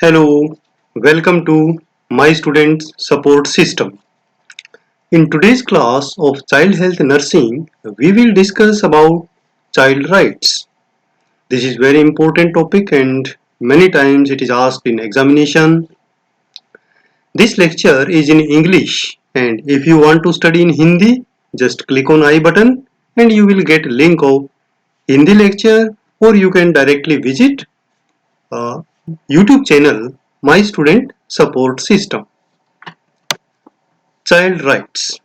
Hello, welcome to My Student Support System. In today's class of Child Health Nursing, we will discuss about child rights. This is very important topic and many times it is asked in examination. This lecture is in English and if you want to study in Hindi, just click on I button and you will get link of Hindi lecture or you can directly visit YouTube channel My Student Support System. Child rights.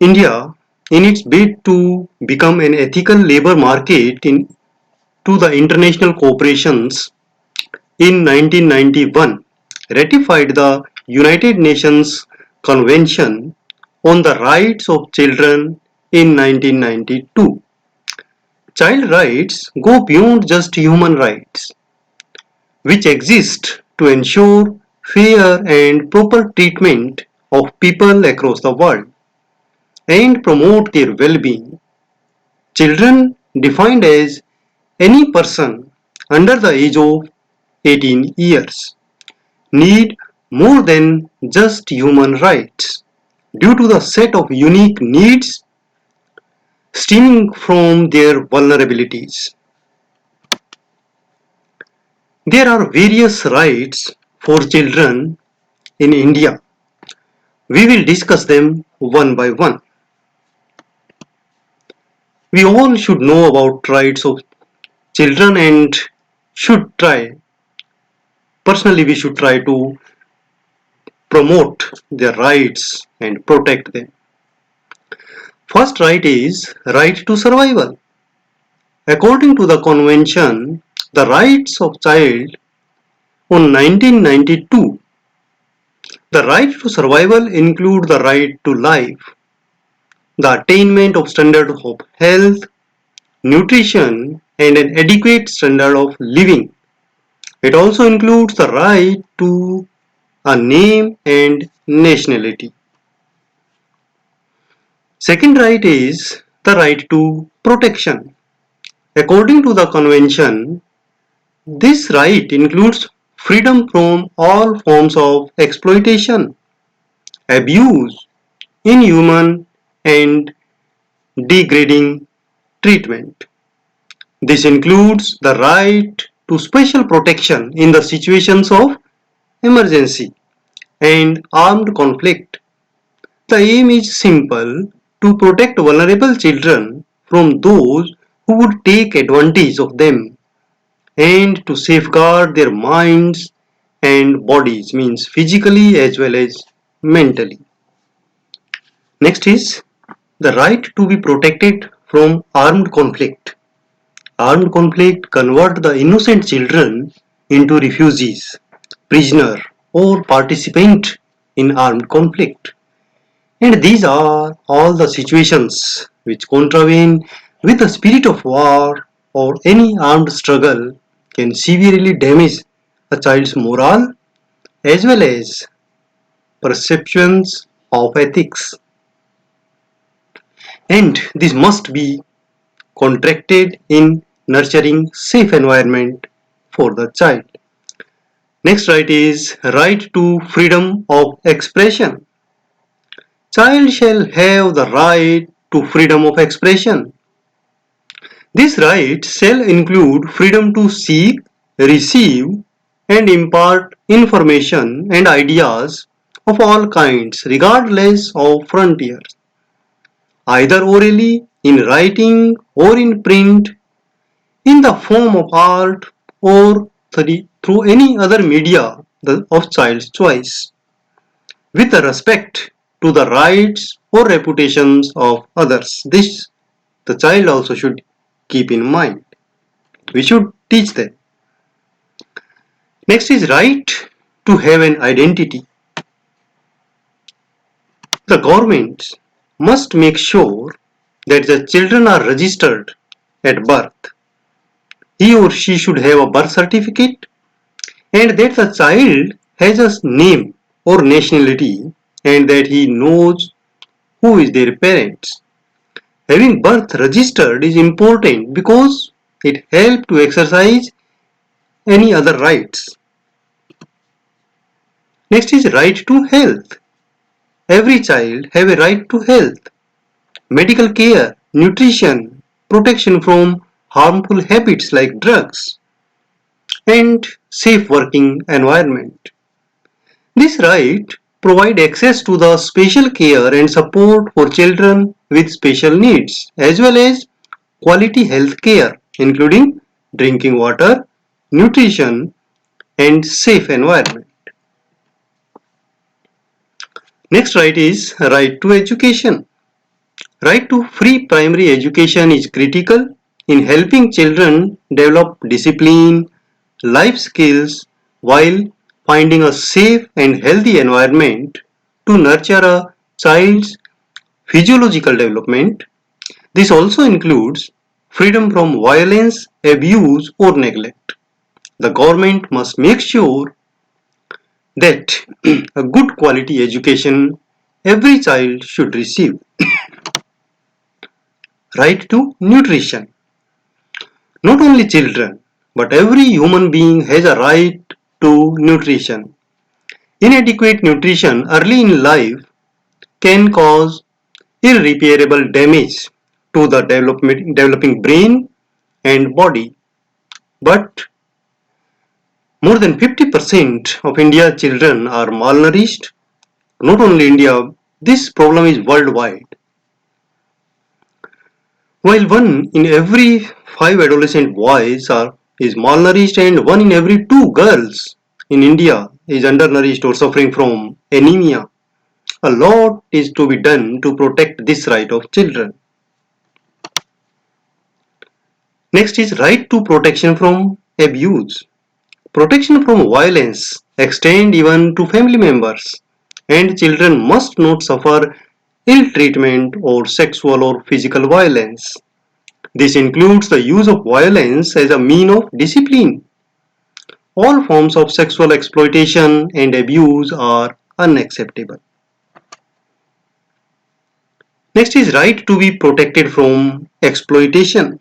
India, in its bid to become an ethical labor market to the international corporations in 1991, ratified the United Nations Convention on the Rights of Children in 1992. Child rights go beyond just human rights, which exist to ensure fair and proper treatment of people across the world and promote their well-being. Children defined as any person under the age of 18 years need more than just human rights due to the set of unique needs stemming from their vulnerabilities. There are various rights for children in India. We will discuss them one by one. We all should know about rights of children and should try personally we should try to promote their rights and protect them. First right is right to survival. According to the convention, the rights of child on 1992, the right to survival include the right to life, the attainment of standard of health, nutrition and an adequate standard of living. It also includes the right to a name and nationality. Second right is the right to protection. According to the convention, this right includes freedom from all forms of exploitation, abuse, inhuman and degrading treatment. This includes the right to special protection in the situations of emergency and armed conflict. The aim is simple: to protect vulnerable children from those who would take advantage of them and to safeguard their minds and bodies, means physically as well as mentally. Next is the right to be protected from armed conflict. Armed conflict convert the innocent children into refugees, prisoner or participant in armed conflict. And these are all the situations which contravene with the spirit of war or any armed struggle can severely damage a child's morale as well as perceptions of ethics. And this must be contracted in nurturing safe environment for the child. Next right is right to freedom of expression. Child shall have the right to freedom of expression. This right shall include freedom to seek, receive, and impart information and ideas of all kinds, regardless of frontiers, either orally, in writing, or in print, in the form of art, or through any other media of child's choice, with respect to the rights or reputations of others. This the child also should keep in mind. We should teach them. Next is right to have an identity. The government must make sure that the children are registered at birth. He or she should have a birth certificate and that the child has a name or nationality and that he knows who is their parents. Having birth registered is important because it helps to exercise any other rights. Next is right to health. Every child have a right to health, medical care, nutrition, protection from harmful habits like drugs, and safe working environment. This right provide access to the special care and support for children with special needs as well as quality health care including drinking water, nutrition and safe environment. Next right is right to education. Right to free primary education is critical in helping children develop discipline, life skills while finding a safe and healthy environment to nurture a child's physiological development. This also includes freedom from violence, abuse, or neglect. The government must make sure that a good quality education every child should receive. Right to nutrition. Not only children, but every human being has a right to nutrition. Inadequate nutrition early in life can cause irreparable damage to the developing brain and body. But more than 50% of India's children are malnourished. Not only India, this problem is worldwide. While one in every five adolescent boys is malnourished and one in every two girls in India is undernourished or suffering from anemia, a lot is to be done to protect this right of children. Next is right to protection from abuse. Protection from violence extend even to family members and children must not suffer ill treatment or sexual or physical violence. This includes the use of violence as a mean of discipline. All forms of sexual exploitation and abuse are unacceptable. Next is right to be protected from exploitation.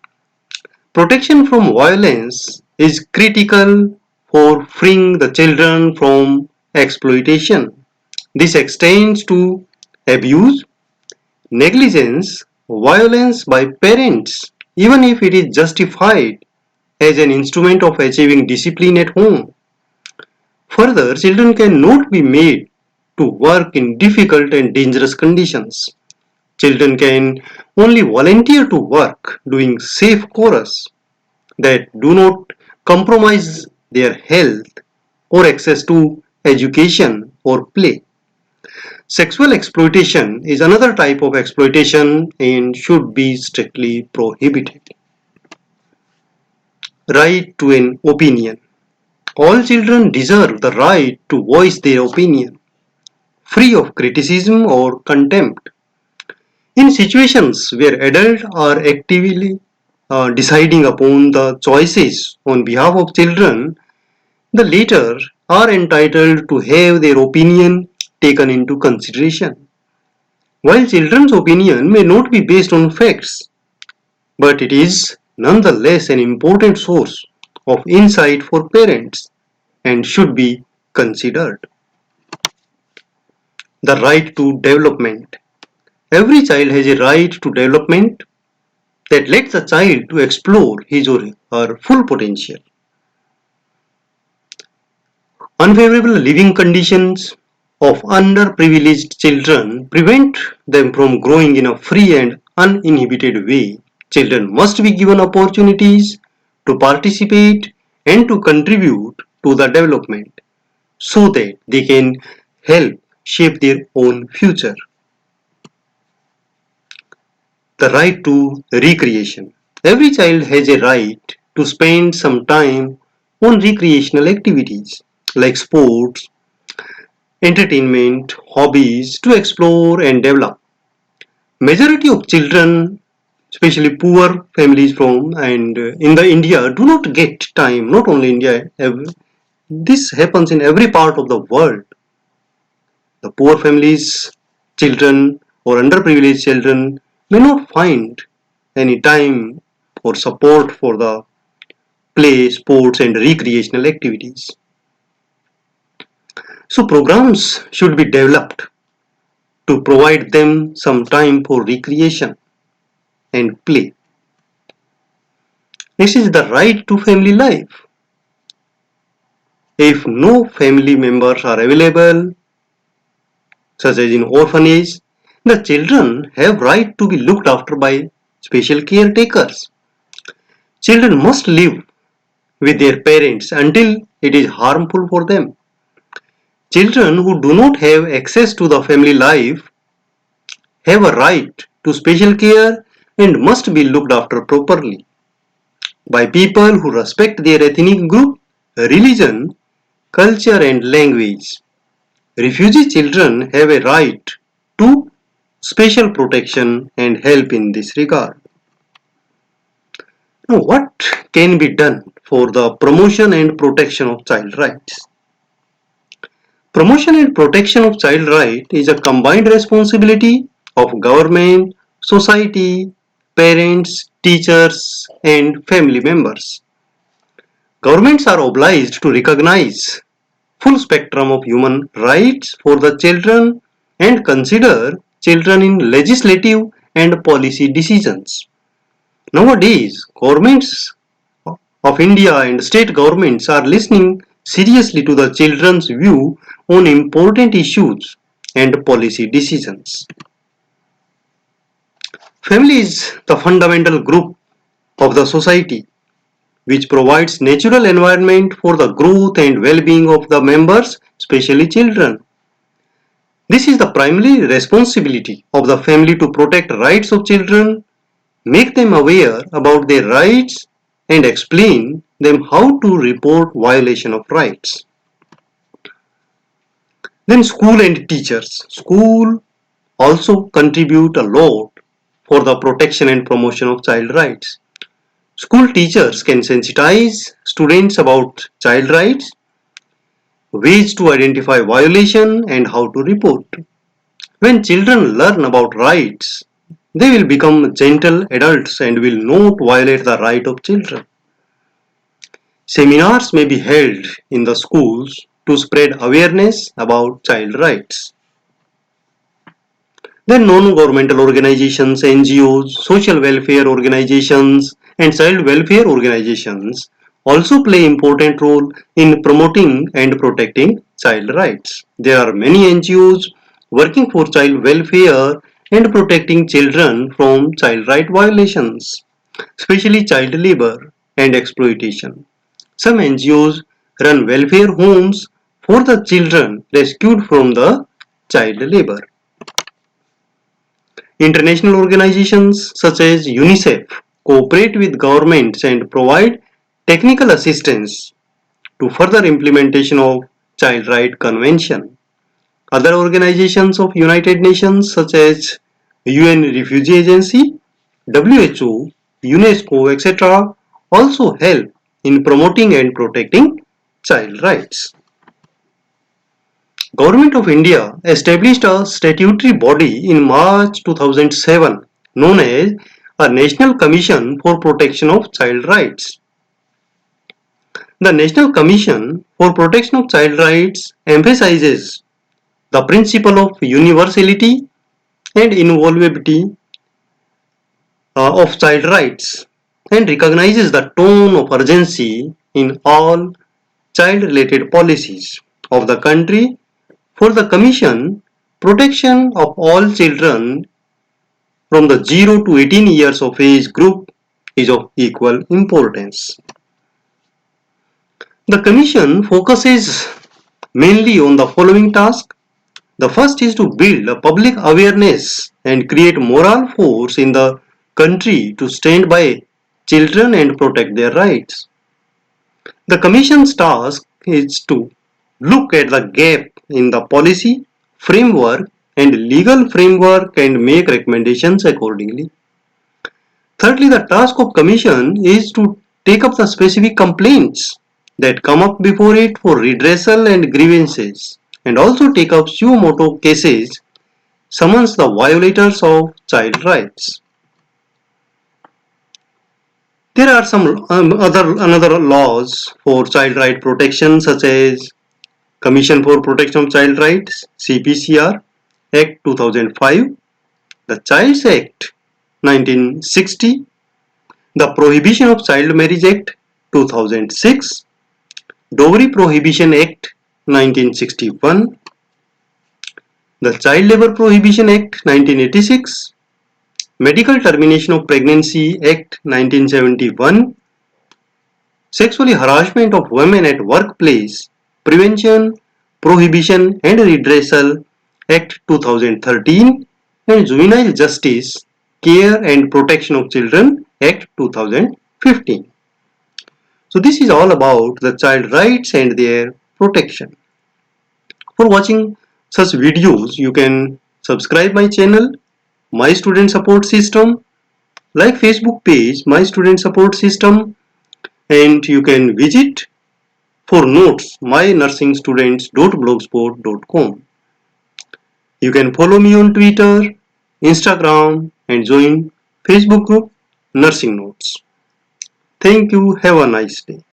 Protection from violence is critical for freeing the children from exploitation. This extends to abuse, negligence, violence by parents, even if it is justified as an instrument of achieving discipline at home. Further, children cannot be made to work in difficult and dangerous conditions. Children can only volunteer to work doing safe chores that do not compromise their health or access to education or play. Sexual exploitation is another type of exploitation and should be strictly prohibited. Right to an opinion. All children deserve the right to voice their opinion, free of criticism or contempt. In situations where adults are actively deciding upon the choices on behalf of children, the latter are entitled to have their opinion taken into consideration. While children's opinion may not be based on facts, but it is nonetheless an important source of insight for parents and should be considered. The right to development. Every child has a right to development that lets the child to explore his or her full potential. Unfavorable living conditions of underprivileged children prevent them from growing in a free and uninhibited way. Children must be given opportunities to participate and to contribute to the development so that they can help shape their own future. The right to recreation. Every child has a right to spend some time on recreational activities like sports, entertainment, hobbies to explore and develop. Majority of children, especially poor families from and in the India, do not get time. Not only India, this happens in every part of the world. The poor families, children or underprivileged children, may not find any time or support for the play, sports, and recreational activities. So, programs should be developed to provide them some time for recreation and play. This is the right to family life. If no family members are available, such as in orphanage, the children have right to be looked after by special caretakers. Children must live with their parents until it is harmful for them. Children who do not have access to the family life have a right to special care and must be looked after properly by people who respect their ethnic group, religion, culture, and language. Refugee children have a right to special protection and help in this regard. Now, what can be done for the promotion and protection of child rights? Promotion and protection of child rights is a combined responsibility of government, society, parents, teachers, and family members. Governments are obliged to recognize full spectrum of human rights for the children and consider children in legislative and policy decisions. Nowadays, governments of India and state governments are listening seriously to the children's view on important issues and policy decisions. Family is the fundamental group of the society which provides natural environment for the growth and well-being of the members, especially children. This is the primary responsibility of the family to protect rights of children, make them aware about their rights, and explain them how to report violation of rights. Then school and teachers. School also contribute a lot for the protection and promotion of child rights. School teachers can sensitize students about child rights, ways to identify violation, and how to report. When children learn about rights, they will become gentle adults and will not violate the right of children. Seminars may be held in the schools to spread awareness about child rights. Then non-governmental organizations, NGOs, social welfare organizations, and child welfare organizations also play important role in promoting and protecting child rights. There are many NGOs working for child welfare and protecting children from child right violations, especially child labor and exploitation. Some NGOs run welfare homes for the children rescued from the child labor. International organizations such as UNICEF cooperate with governments and provide technical assistance to further implementation of Child Rights Convention. Other organizations of United Nations such as UN Refugee Agency, WHO, UNESCO, etc. also help in promoting and protecting child rights. Government of India established a statutory body in March 2007 known as a National Commission for Protection of Child Rights. The National Commission for Protection of Child Rights emphasizes the principle of universality and inviolability of child rights and recognizes the tone of urgency in all child-related policies of the country. For the Commission, protection of all children from the 0 to 18 years of age group is of equal importance. The Commission focuses mainly on the following tasks. The first is to build a public awareness and create moral force in the country to stand by children and protect their rights. The Commission's task is to look at the gap in the policy, framework, and legal framework and make recommendations accordingly. Thirdly, the task of Commission is to take up the specific complaints that come up before it for redressal and grievances, and also take up suo motu cases, summons the violators of child rights. There are some another laws for child right protection, such as Commission for Protection of Child Rights (CPCR) Act 2005, the Childs Act 1960, the Prohibition of Child Marriage Act 2006, Dowry Prohibition Act 1961, the Child Labour Prohibition Act 1986, Medical Termination of Pregnancy Act 1971, Sexually Harassment of Women at Workplace Prevention, Prohibition and Redressal Act 2013, and Juvenile Justice, Care and Protection of Children Act 2015. So this is all about the child rights and their protection. For watching such videos, you can subscribe my channel, My Student Support System, like Facebook page, My Student Support System, and you can visit for notes mynursingstudents.blogspot.com. You can follow me on Twitter, Instagram, and join Facebook group Nursing Notes. Thank you. Have a nice day.